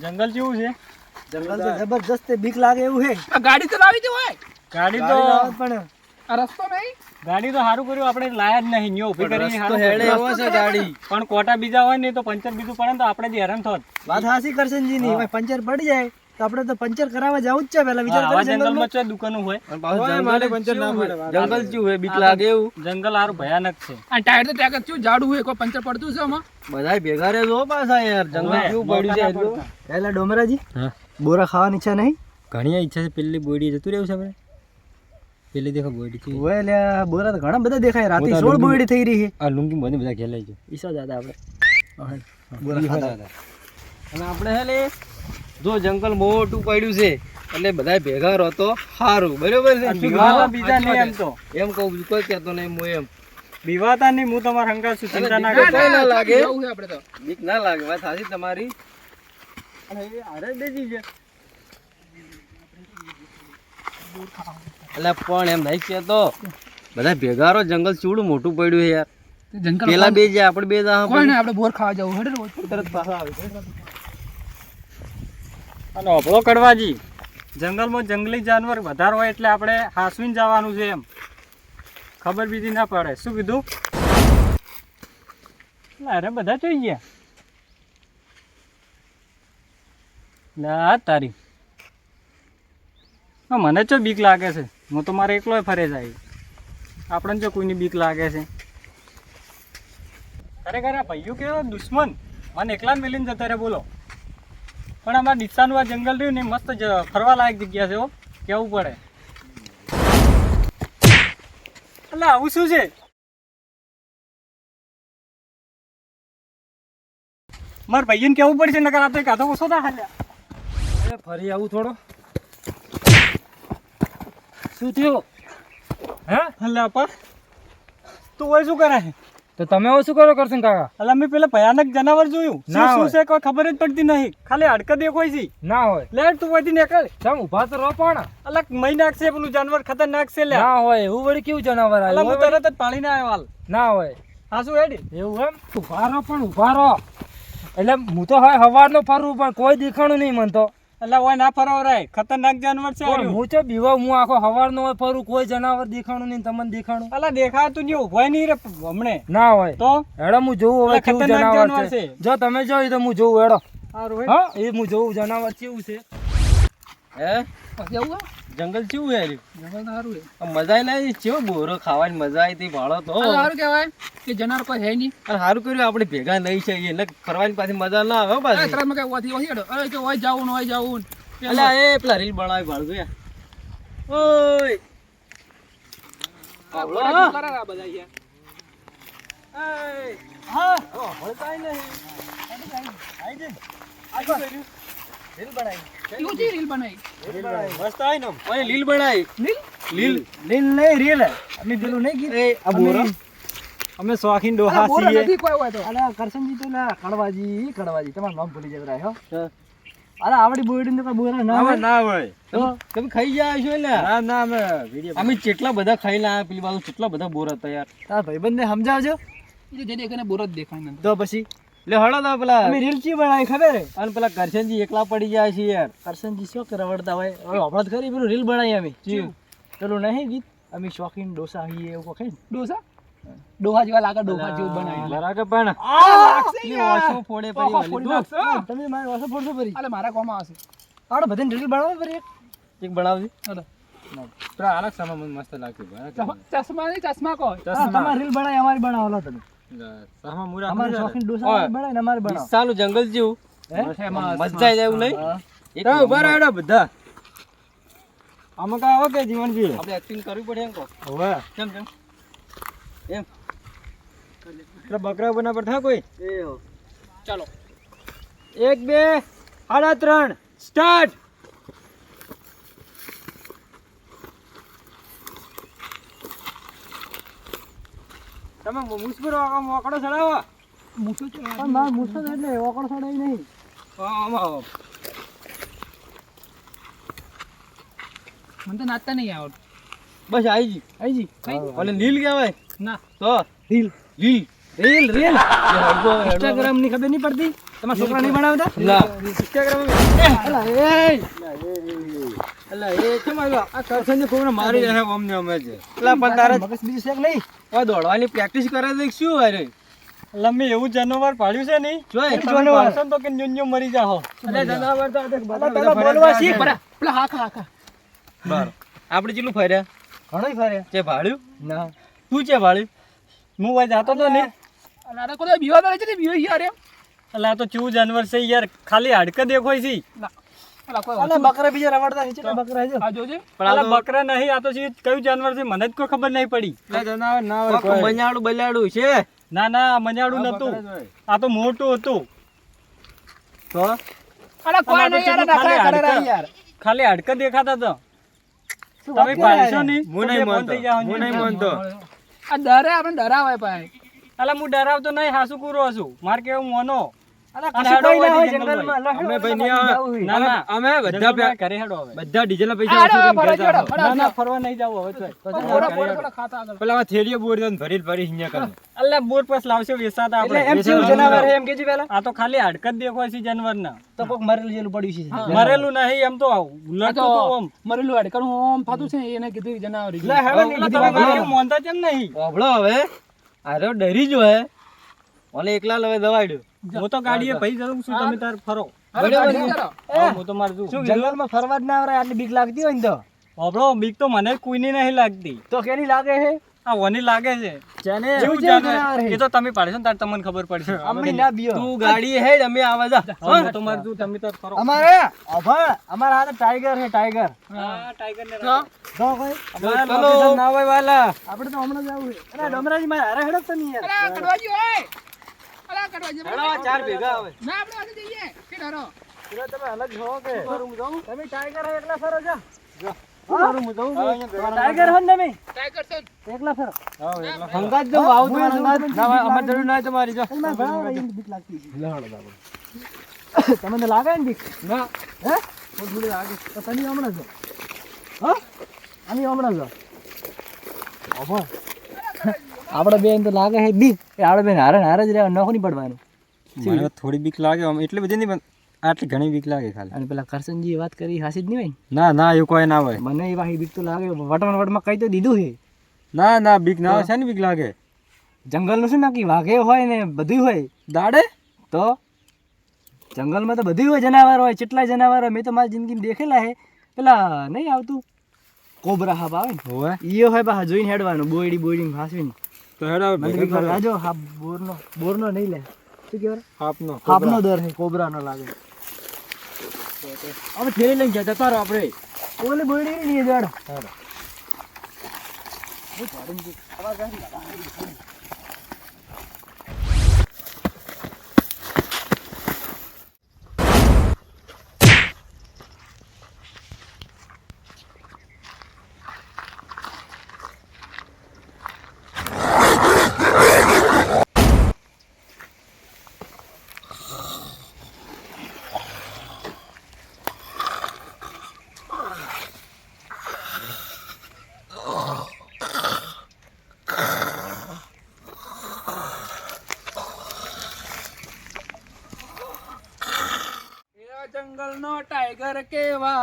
જંગલ કેવું છે? જંગલ તો જબરજસ્ત બીક લાગે એવું છે. ગાડી તો લાવી દે હોય. ગાડી તો પણ આ રસ્તો નહીં. ગાડી તો સારું કર્યું આપણે લાયા જ નહીં ન્યો ઊભી કરી રસ્તો હેડે એવો છે ગાડી. પણ કોટા બીજા હોય ને તો પંચર બીજું પડે ને તો આપણે જ હેરાન થોત. વાત હાસી કરશનજી ની ભાઈ પંચર પડી જાય તો આપણે તો પંચર કરાવવા જવું જ છે પહેલા વિચાર આવા કરી જંગલમાં ચો દુકાનો હોય. પંચર ના પડે. જંગલ શું હોય બીક લાગે એવું. જંગલ સારું ભયાનક છે. આ ટાયર તો ત્યાં શું જાડું હોય કોઈ પંચર પડતું છે આમાં. બધાય ભેગા રહે જો પાછા યાર જંગલ કેવું પડ્યું છે એટલું. પહેલા ડોમરાજી બોરા ખાવાની ઈચ્છા નહીં. ઘણી ઈચ્છા છે. પેલી બોડી જતું રહેવું છે આપણે. પેલી દેખો બોડી છે. ઓય લે બોરા તો ઘણા બધા દેખાય. રાતે 16 બોડી થઈ રહી છે. આ લુંગી બંને બધા ખેલાઈ છે. ઈસો દાદા આપણે બોરા ખાતા. અને આપણે હે ને જો જંગલ મોટું પડ્યું છે એટલે બધા ભેગા રહો તો સારું બરોબર છે. બીવાતા બીજા નહીં એમ તો. એમ કહું બીજું કોઈ કહેતો નહીં હું એમ બીવાતા નહીં. હું તમારા હંગાત છું. ચિંતા ના બીક કરતા. કોઈ ના લાગે. જવું છે આપણે તો. બીક ના લાગે વાત સાચી તમારી. એટલે પણ એમ નહીં કહેતો બધા ભેગા રહો જંગલ ચૂડું મોટું પડ્યું છે યાર. જંગલ પેલા બે જાય આપણે બે જા કોઈ નહીં આપણે બોર ખાવા જવું હેડે રોજ. તરત પાછા આવે અને અભળો કડવાજી જંગલમાં જંગલી જાનવર વધારે હોય એટલે આપણે હાસવીને જવાનું છે એમ ખબર બીજી ના પડે. શું કીધું? અરે બધા જોઈ ગયા. ના તારી હા મને ચો બીક લાગે છે. હું તો મારે એકલો ફરે જાય. આપણને જો કોઈની બીક લાગે છે. ખરેખર આ ભાઈઓ કેવો દુશ્મન મને એકલા મેલીને જતા રહે બોલો. પણ અમારા ડીસાનું આ જંગલ રહ્યું ને મસ્ત ફરવા લાયક જગ્યા છે. કેવું પડે એટલે આવું શું છે? મારા ભાઈને કેવું પડશે નકર આ તો કાધો ઓછો ના ખાલ્યા. ફરી આવું થોડો શું થયું? હે એટલે આપા તું હોય શું કરે? તો તમે હવે શું કરો કરશન કાકા? એટલે મેં પેલા ભયાનક જનાવર જોયું. ના શું હોય. છે કોઈ ખબર જ પડતી નહીં. ખાલી હડકા દેખાય છે. ના હોય લે તું વધી નીકળ. તમે ઊભા તો રહો પણ અલગ મહી નાખશે પેલું જાનવર ખતરનાક છે. લે ના હોય એવું વળી કેવું જનાવર એટલે હું આવ્યું તરત જ પાણીને આવ્યો હાલ. ના હોય હા શું હેડી એવું એમ ઊભા રહો પણ ઊભા રહો. એટલે હું તો હવે સવારનો ફરવું પણ કોઈ દેખાણું નહીં મને તો. એટલે હોય ના ફરવા રહે. ખતરનાક જાનવર છે. પણ હું તો બીવા હું આખો સવારનો હોય ફરું કોઈ જનાવર દેખાણું નહીં તમને દેખાણું અલા દેખાતું નહીં ઉભો નહીં રે હમણે ના હોય તો હેડો હું જોઉં હવે એટલે કેવું ખતરનાક જનાવર જાનવર છે. છે. જો તમે જોઈ તો હું જોઉં હેડો. સારું હે. હા એ હું જોઉં જનાવર કેવું છે. હે પછી આવું હે? જંગલ કેવું હે જંગલ તો સારું છે. મજા નહીં ચેવો બોરો ખાવાની મજા આવી હતી ભાળો તો આ સારું કહેવાય કે જનાવર કોઈ હે નહીં. અને સારું કર્યું આપણે ભેગા નહીં છે એટલે ફરવાની પાછી મજા ના આવે હો અરે પાછી. તરત કઈ ઓથી ઓથી હેડો. અરે કે ઓય જાવું ને ઓય જાવું ને. અલા એ પેલા રીલ બનાવી ભાળજો યાર. ઓય આ બોલા શું કરે આ બધા યાર? હા હળતાય નહીં રીલ બનાવી કેવું છે રીલ બનાવી? મસ્ત આઈ ને ઓય લીલ બનાવી રીલ? લીલ લીલ નહીં રીલ અમે પેલું નહીં કીધું આ બોરા અમે શોખીન ડોહા અરે બોરા છીએ. નથી કોઈ હોય તો. અલા કરશનજી તો લા કડવાજી તમારું નામ ભૂલી જતા હો. હા. અલા આવડી બોડી ને બોરા ના હોય ના હોય. તો તમે ખાઈ જાય છો એટલે ના ના અમે વિડિયો અમે કેટલા બધા ખાઈ લાયા પેલી બાજુ કેટલા બધા બોર હતા યાર. તાર ભાઈબંધને સમજાવજો એ જે દેખાને બોર જ દેખાય મને. તો પછી લે હળો તો પેલા અમે રીલ ચી બનાવી ખબર હે અને પેલા કરશનજી એકલા પડી જાય છે યાર. કરશનજી શું રવડતા હોય હવે હમણાં ખરી પેલું રીલ બનાવી અમે પેલું નહીં ગીત અમે શોખીન ડોસા છીએ એવું કહે ને ડોસા ડોહા જેવા લાગે ડોહા જેવું બનાવી. બરાબર પણ પેલી ઓછો ફોડે પડી ઓહો, વાલી. ફોડી દો. નાખશે. તમે મારી વાસો પડશો ફરી અલે મારા કોમાં આવશે. આપણે બધાને રીલ બનાવો ફરી એક એક બનાવજી. અલે પેલા અલગ સામા મને મસ્ત લાગ્યું ચશ્મા નહીં ચશ્મા કહો. હા, તમારી રીલ બનાવી અમારી બનાવો લો તમે સામા મુરા અમારી શોખીન ડોસા ઓય. બનાવી ને અમારી બનાવો સાલું જંગલ જેવું હે એમાં મજા આવી જાય એવું નહીં. હા. એક ઉભા રહેડો બધા. આમાં કા આવો કે જીવનજી આપણે એક્ટિંગ કરવી પડે એમ કહો. હવે કેમ કેમ એમ પેલા બકરા બના પર થા કોઈ એ હો. ચાલો 1 2 સાડા 3 સ્ટાર્ટ. તમે મુસ્બરો મોકળો ચડાવો. મૂછું છે. પણ માર મૂછો તો એટલે ઓકળ સડાઈ નહીં આમાં મને તો નાચતા નહીં આવડતું. બસ આવી જી આઈજી અને લીલ કહેવાય ના તો રીલ લીલ રીલ રીલ એ હળવો હેડો. ઇન્સ્ટાગ્રામ ની ખબર નહીં પડતી તમારા છોકરા નહીં બનાવતા ના અલા એ કેમ આવ્યો આ કરસનજી કોઈને મારી રહ્યા અમને અમે છે એટલે પણ તારે મગજ બીજું છે કે નહીં હવે દોડવાની પ્રેક્ટિસ કરે તો શું અરે એટલે મેં એવું જાનવર પાડ્યું છે નહીં જોઈ તમે પાડશો ને તો કે ન્યુ મરી જાઓ. અરે જનાવર તો પેલા બોલવા શીખ. પેલા હાકા બરાબર આપણે કેટલું ફર્યા ઘણોય ફર્યા છે ભાડ્યું ના તું છે ભાડ્યું હું ભાઈ જાતો તો નહીં. અરે કોઈ બીવા તો છે ને બીવા યાર એમ એટલે આ તો કેવું જાનવર છે યાર, ખાલી હાડકા દેખાય છે. અલા કોઈ અલા બકરા બીજા રવાડતા છે કેટલા બકરા છે આ જોજે અલા બકરા નહીં, આ તો છે કયું જાનવર છે મને જ કોઈ ખબર નહીં પડી. જનાવર ના બન્યાડું બલ્યાડું છે ના ના મજાડું નતું, આ તો મોટું હતું. તો અલા કોઈ નહીં યાર નખરા કરે રા યાર ખાલી હાડકા દેખાતા હતા. તમે પાડશો નહીં હું તો નહીં બે બંધ થઈ જાઓ. માનતો આ ડરે આપણે ડરાવાય ભાઈ અલા હું ડરાવતો નહીં, હાસુ કુરો છું, માર કેવું મોનો. અલા અને કશું હેડો કોઈ ના હોય જંગલમાં. જંગલમાં લો અમે ભાઈ નહીં આવે. ના ના અમે જંગલમાં ઘરે હેડો હવે. બધા ડીઝલ ના અરે પૈસા ફરા ના ના ફરવા નહીં જાવ હવે તો. ફરા ખાતા આગળ પેલા થેલીએ બોર ભરી ભરી હિંયા કરે અલ્યા બોર પાસ લાવશે વેસાતા એટલે આપણે. એમ કેવું જનાવર છે એમ કેજી પેલા આ તો ખાલી હાડકા જ દેખાય છે જાનવરના. તો કોક મરેલું જેલું પડ્યું છે મરેલું નહીં, એમ તો લડતું હતું આમ. મરેલું હાડકર હું ઓમ થતું છે એને કીધું જનાવર લે હેડો ને અલા તમે મારે કેવું મોનતા કેમ નહીં? ઓબળો હવે આરો ડરી જો હે ઓલે એકલા લવે દવાડ્યો હું તો ગાડીએ ભાઈ જવું છું, તમે તાર ફરો. બરાબર હું તો માર છું. જંગલમાં ફરવા જ ના આવરાય આટલી બીક લાગતી હોય ને તો હોભળો, બીક તો મને કોઈની નહીં લાગતી. તો કેની લાગે છે આ ઓની લાગે છે. જેને જેવું જાનવર એ તો તમે પાડશો ને તાર તમને ખબર પડશે. અમને ના બીયો તું ગાડી હેડ અમે આવા જા હું તો માર છું, તમે તાર ફરો. અમારે અભણ અમારા હાથે ટાઈગર છે ટાઈગર હા, ટાઈગર ને હા. તો કોઈ અમારા ચલો. location ના હોય વાલા. આપણે તો હમણાં જ આવું છે અરે ડમરાજી મારે હારે હેડો તમે યાર અલા કડવાજી ઓય અલા કડવાજી હેડો ચાર ભેગા આવે ના આપણે આજે જઈએ કે ડરો પેલા તમે અલગ છો કે તમે ટાઈગર હે એકલા ફરો જા ટાઈગર હો ને તમે ટાઈગર સન એકલા ફરો હંગાત જો આવું તમારે હંગાત ના હોય અમાર જરૂર ના હોય તમારી જો એમાં ઘણા બધા એની બીક લાગતી છે તમને લાગે ને બીક ના હે હું થોડી લાગે તો તમે હમણાં જો હા અમે હમણાં જો અભણ આપણે બેન તો લાગે છે બીક એ આપણે બેન હારે હારે જ રહેવા નખો નહીં પડવાનું મને થોડી બીક લાગે, એટલી બધી નહીં, પણ આટલી ઘણી બીક લાગે ખાલી. અને પેલા કરસનજીએ વાત કરી હાસી જ નહીં હોય ના ના એવું કોઈ ના હોય. ને? મને એ વાહી બીક તો લાગે વટમાં કહી તો દીધું છે ના ના બીક ના હોય, શાની બીક લાગે? જંગલનું શું નક્કી વાઘે હોય ને બધું હોય દાડે તો જંગલમાં તો બધું હોય જનાવર હોય કેટલાય જનાવર હોય મેં તો મારી જિંદગીમાં દેખેલા છે પેલા નહીં આવતું કોબરા હાપ આવે ને હોય ઈયો હોય બા જોઈને હેડવાનું બોયડી બોયડી હાસવીને તો હેડો મને બીક લાગે. આજો હાપ બોરનો નહીં લે શું કહેવાય આપનો હાપનો દર છે કોબરાનો લાગે હવે થેલી લઈને જતા તારો આપણે ઓલી બોયડી નહીં જડ જંગલ નો ટાઈગર કેવા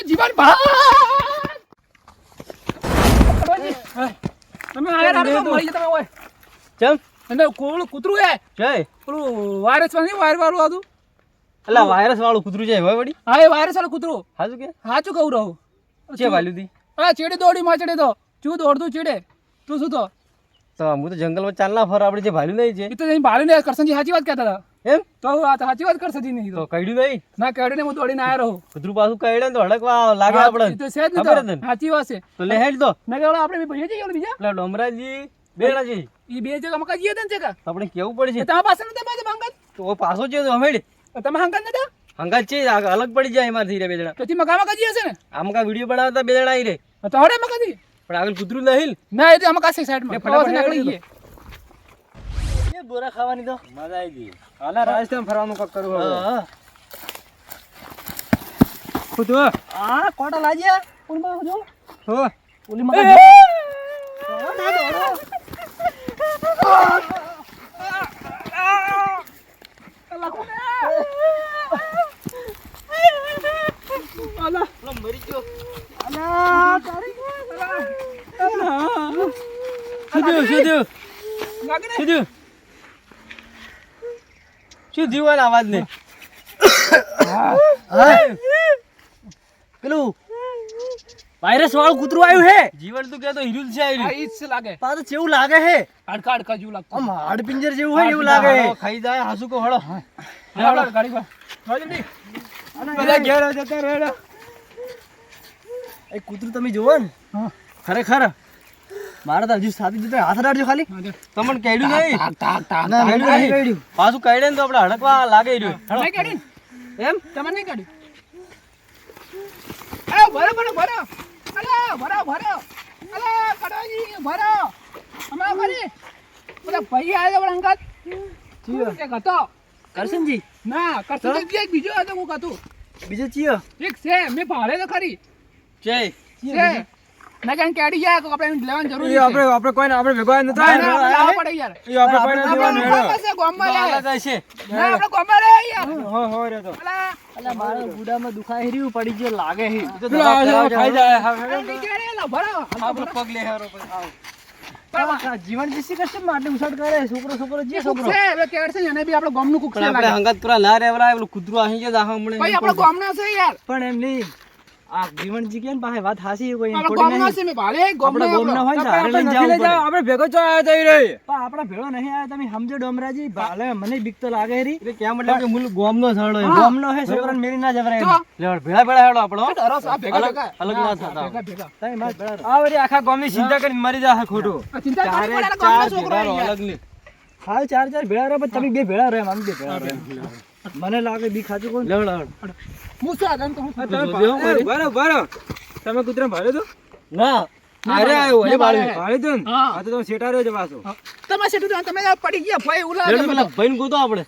જીવન તમે આયા રાત મળી તમે ઓય ચમ અને કોળું કૂતરું હે જય પેલું વાયરસ વાળું વાળું હતું અલા વાયરસ વાળું કૂતરું જાય હોય વળી હા એ વાયરસ વાળું કૂતરું હાજુ કે સાચું કહું રહું છે વાલ્યું દી હા ચેડે દોડી માં ચડે તો ચું દોડતું ચેડે તું શું તો તો હું તો જંગલમાં ચાલના ફર આપણે જે ભાલ્યું નહીં છે એ તો જઈને ભાળીને કરસનજી સાચી વાત કહેતા હતા એમ તો આ તો સાચી વાત કરસનજી નહીં તો તો કઈડ્યું નહીં ના કેડીને હું દોડીને આવ્યો રહું કૂતરું પાછું કઈડે ને તો હડકવા લાગે હા, આપણે એ તો છે જ નહીં ખબર તો. જ ને? સાચી વાત છે તો લે હેડ તો મેં કહ્યું આપણે ભાઈ જઈએ ઓલા બીજા પેલા ડોમરાજી બેડાજી એ બે જગ્યા મકા જઈએ હતા ને જગ્યા તો આપણે કેવું પડશે તમારા પાસે નતા બાજુ હંગાત તો પાછો છે તો હમેડ તમે હંગાત નતા હંગાત છે અલગ પડી જાય એમાંથી રે બે જણા તો તી મકા જઈએ છે ને આમ કા વિડીયો બનાવતા બે જણા આવી રે તો હડે મકાથી પણ આગળ કૂતરું નહીં ના એ તો અમે કાસે સાઈડમાં ફટાફટ નીકળી હેડી ગઈએ એ બોરા ખાવાની તો મજા આવી ગઈ. હાલા રાજસ્થાન ફરવાનું કક કરવું હવે. હા કૂતરો. આ કોટા લાજ્યા કોણ બા જો હો. ઓલી મકા શું થયું? શું થયું આને અવાજ ને? પેલું વાયરસ વાળું કૂતરું આવ્યું હે. જીવન તું કહેતો હીરું જ છે આ આ હીરું. ઈ જ છે લાગે પા તો કેવું લાગે હે, હાડકા હાડકા જેવું લાગતું આમ હાડપિંજર જેવું હોય એવું લાગે હે. હળો, ખાઈ જાય હાસુ કો હળો. હાલો, ગાડી પર હાલો જલ્દી બધા ઘેર જતા રહેલો. એ કૂતરું તમે જોવો ને, ખરેખર મારે તો હજુ સાથી જતા હાથ રાખજો ખાલી. તમને કેડ્યું નહીં? ના, મેં નહીં કર્યું. પાછું કાઢે ને તો આપણે હડકવા લાગે રહ્યું. હળો. નહીં કાઢી એમ? તમે નહીં કાઢી ભરો ભરો ભરો અલા ભરો ભરો અલા કડવાજી ભરો અમારા ભરી પેલા ભાઈ આવ્યો પણ અંગત એક હતો કરશનજી ના કરતો તો એક બીજો હતો હું હતું બીજો ચિયો એક છે મેં ભાડે તો ખરી જય. છે ના કારણ કેડી જાય તો આપણે લેવાની જરૂર છે આપણે કોઈને આપણે ભેગો ના, ના, આપણે લાવવા પડે યાર આપણે કોઈને આપણે ગામમાં છે, ગામમાં તો લે. આલા જાય છે. ના આપણે ગામમાં લે યાર હો રે તો અલા અલા મારા ગુડામાં દુખાય રહ્યું પડી ગયો લાગે હે. તો દવા કરાવજો. ખાઈ જાય નહીં કેડે લો ભરો આપણો પગ લે હારો પછી. આ જીવન જીસી કરશે ને આટલે ઉછાળ કરે છોકરો જે છોકરો છે હવે કેડ છે એને બી આપણે ગામનું કુક પણ છે આપણે લાગે હંગાત પૂરા ના રેવરાય પેલું કૂતરું અહીં જ આહા હમણે. ભાઈ આપણે ગામના છે યાર પણ એમ નહીં આ જીવનજી કે ને પાસે વાત હાસી કોઈ આપણે ખોટી ગામના નહીં. છે મે ભાડે આપણે ગામના હોય ને તો હારે લઈને નથી લઈ જવું જાઓ, પડે. આપણે ભેગો ચો આવ્યો તો ઈ રે. પણ આપણા ભેળો નહીં આવ્યા તમે સમજો ડોમરાજી ભાલે મને બીક તો લાગે રી એટલે કેમ એટલે કે મૂળ ગોમનો થડો એમ. ગામનો હે છોકરાને મેરી ના જવરાય એમ. તો લે ભેળા ભેળા હેડો આપણો. ડરો સા ભેગા ભેગા અલગ ના થતા. ભેગા ભેગા તમે માર ભેળા રહો. આ વળી આખા ગામની ચિંતા કરીને મરી જાય ખોટું. આ ચિંતા ચારે કરી પડે ચાર ગામનો છોકરો ભેગારો યાર અલગ લે. હાલ ચાર ભેળા રહો પણ તમે બે ભેળા રહો એમ અમે બે ભેળા રહો એમ. મને લાગે બીક સાચું કોણ લે હેડો. હું શું આગળ કહું તમે જોજો હો મારી. બરો તમે કૂતરા ભાડે તો ના અરે આયો ના હે બાળી. બાળે. ભાડે તો ને હા. આ તો તમે શેટા રહ્યો છે પાછો. તમે સેટુ તમે પડી ગયા ભાઈ ઉલા લેડો પેલા ભાઈને ગોતો આપણે.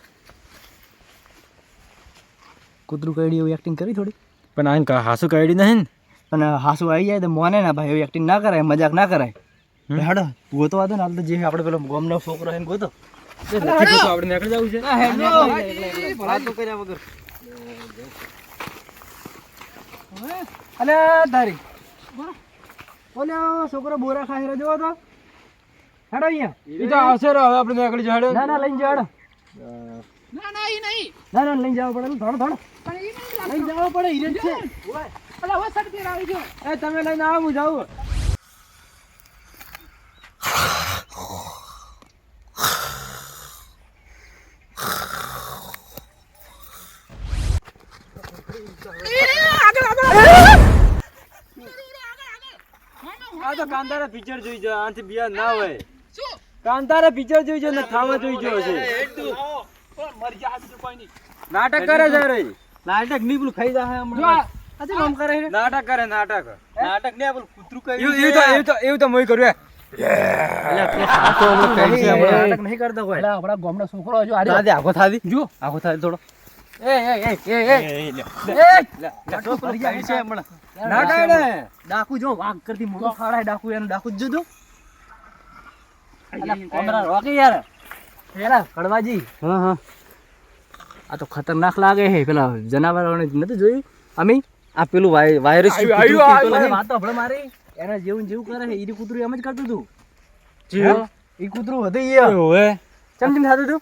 કૂતરું કરડી એવું એક્ટિંગ કરી થોડી પણ આ હાસુ કાઢી નહીં ને. અને હાસુ આવી જાય તો મોને ના ભાઈ એવી એક્ટિંગ ના કરાય મજાક ના કરાય હેડો ગોતો વાતો ને હાલ તો જે આપણે પેલો ગામનો છોકરો હે ને ગોતો નથી ગોતો, આપણે નીકળી જવું છે. વાતો કર્યા વગર. અલે તારી ઓલે છોકરો બોરા ખાઈ રહ્યો જોવો તો હેડો અહીંયા ઈ તો આવશે રે, હવે આપણે નીકળી જાડે. ના ના લઈને જાવ હેડો ના ના ઈ નહીં ના લઈને જવું પડે થોડો થોડો પણ ઈ નહીં લઈને જવું પડે હિરેન છે અલા હવે સટ ફેર આવી ગયો એ તમે લઈને આવો, હું જાઉં. આ તો કાંતારા પિક્ચર જોઈ જો, આનાથી બિયા ના હોય. શું કાંતારા પિક્ચર જોઈ જો ને થાવા જોઈ જો છે. મરી જા બીજું કોઈ નહીં નાટક કરે છે રે. નાટક નહીં પેલું ખાઈ જાય જો હમણાં. આજે કામ કરે છે નાટક કરે નાટક. નાટક નહીં આ પેલું કૂતરું કર્યું એવું તો મોય કર્યું. નાટક નહીં કરતા કોઈ અલા આપણા ગામનો છોકરો જો આ દાદી આખો થાદી જો આખો થાદી થોડો. ના કાઢે. ડાકુ જો વાઘ કરતી મોટો ખાડાય ડાકુ એનો ડાકુ જ જોજો અલા કોમરા રોકી યાર પેલા કડવાજી હા હા આ તો ખતરનાક લાગે છે પેલા જનાવરોને નથી જોયું અમે આ પેલું વાયરસ વાત તો હમણાં મારી એના જેવું જેવું કરે છે ઈ કૂતરું એમ જ કરતું હતું ઈ કૂતરું હતું ઈ ઓવે. ચમ થતું હતું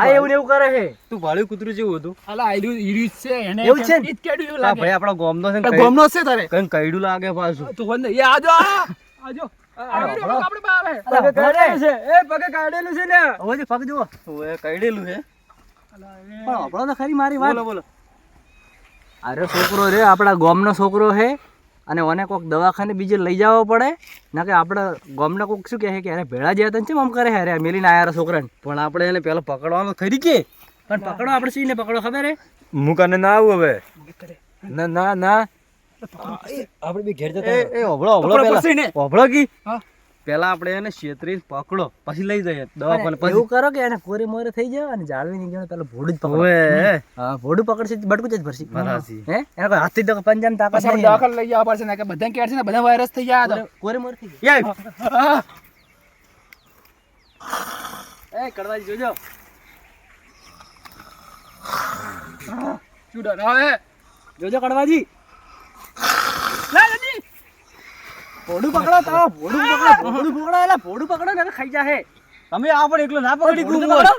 આ એવું ને એવું કરે છે તું ભાળ્યું કૂતરું જેવું હતું. અલા આયરું ઈરીસ છે એને એવું છે ને? ઈ જ કેડ્યું એવું આ લાગે ભાઈ આપણા ગોમનો છે ને આ ગામનો છે તારે કઈ કઈડું લાગે પાછું. તું વંદે એ આજો આજો આપણે બા આવે અલા, પગે ભલે. કાઢેલું છે. એ પગે કાઢેલું છે ને. હવે જે પગ જુઓ ઓએ કઈડેલું હે. પણ આપણો તો ખરી મારી વાત બોલો બોલો. અરે છોકરો રે આપણા ગામનો છોકરો છે અને ઓને કોક દવાખાને બીજે લઈ જવો પડે ના કે આપણા ગામના કોક શું કહે છે કે અરે ભેળા જેવા તને ચેમ આમ કરે અરે મેલીને આયા છોકરાને પણ આપણે એને પેલા પકડવાનો ખરી કે પણ પકડો આપણે શીને પકડો ખબર હે હું કને ના આવું હવે. ના ના ના આપણે બી ઘેર જતા એ ઓભળો ઓભળો પકડો પછી ને. પેલા ઓભળો કી હા પેલા આપણે એને છેતરીને પકડો પછી લઈ જઈએ અને દવાખાને પછી એવું કરો કે એને કોરે મોરે થઈ જાય અને જાળવી નહીં ગયો પેલો ભોડું જ પકડો ઓએ હા ભોડું પકડશે તો બટકું જ ભરશે બરાસી. હે એને કોઈ હાથથી તો પંજાની તાકાત પછી આપણે નહીં દવાખાને લઈ જવા પડશે ને કે બધા કેડ છે ને બધા વાયરસ થઈ ગયા તો કોરે મોરે થઈ જાય યાર એ કડવાજી જોજો શું ડર હવે જોજો કડવાજી લા જલ્દી ભોડું પકડો તો ભોડું પકડો એટલે ભોડું પકડો ને ખાઈ જાહે તમે આ પણ એકલો ના પકડી મોઢું ગયું તો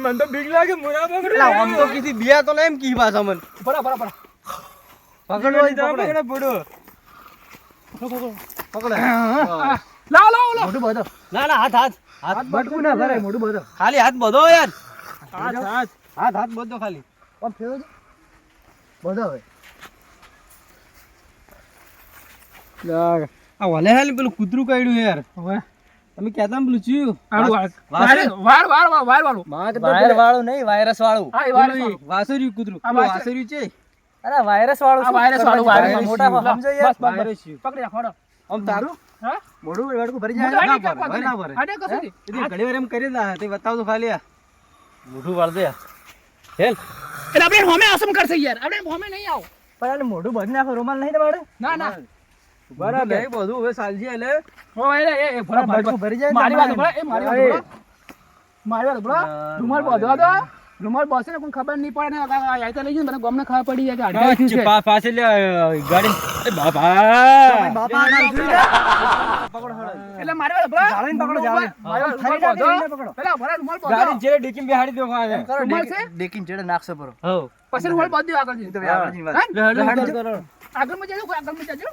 મને તો બીક લાગે મોરા પકડી આમ તો કીધી બિયા તો ના એમ કી પાછા મને ભરો ભરો ભરો પકડો પકડે પડો પકડે લાવો લાવો લાવો મોઢું બધો ના ના હાથ હાથ હાથ બટકું ના ભરાય મોઢું બધો ખાલી હાથ બધો યાર હાથ હાથ હાથ હાથ બધો ખાલી આમ ફેરવો છો બધો હવે આ વલે હાલી પેલું કૂતરું કાઢ્યું યાર હવે તમે કહેતા પેલું ચીયું આડું વાળું વાયર વાળું નહીં વાયરસ વાળું હા એ વાયરસ વાળું. વાસર્યું કૂતરું આ પેલું વાસર્યું. વાસર્યું છે અરે વાયરસ વાળું આ વાયરસ વાળું, વાયરસ વાળું. મોટા સમજો યાર બસ, બસ, બસ. વાયરસ છે. પકડી રાખો હળો. આમ તારું હા મોઢું વડકું ભરી મોઢું જાય આડી ના ક્યાંક ભરે, વાગે ના ભરે. આડે કશું નહીં. એટલે ઘણી વાર એમ કરી દા તે બતાવજો ખાલી આ મોઢું વાળ દે હેલ એટલે આપણે હોમે આસમ કરશે યાર આપણે હોમે નહીં આવો પણ આને મોઢું ભરી નાખો રૂમાલ નહીં તમારે ના ના બરાબર એ બધું હવે ચાલશે એટલે હો એ ભરો બટકું ભરી જાય ને મારી વાત તમારે. ભરો એ મારી વાત ભરો મારી વાત ભરો રૂમાલ બાંધવા દો રૂમાલ બાંધશે ને કોઈ ખબર નહીં પડે ને આઈ તો લઈ જઈને મને ગમને ખબર પડી જાય કે અડધા થયું છે પાસે લે ગાડી એ બાપા બાપા ના જોઈ લે. એટલે મારી વાત ભરો જાળીને પકડો, જાળીને. મારી વાત થરી રૂમાલ ના બાંધો. પકડો. પેલા ભરા રૂમાલ ગાડી બાંધો જે ડીકીમ બેહાડી દો ખાને કરો, રૂમાલ છે? ડેકીને ચડે નાખશો બરો હો પછી રૂમાલ બાંધી દો આગળ જઈને. તો ભાઈ આગળની વાત. હા? લે હેડ હેડ. કરો આગળમાં જજો કોઈ આગળમાં જજો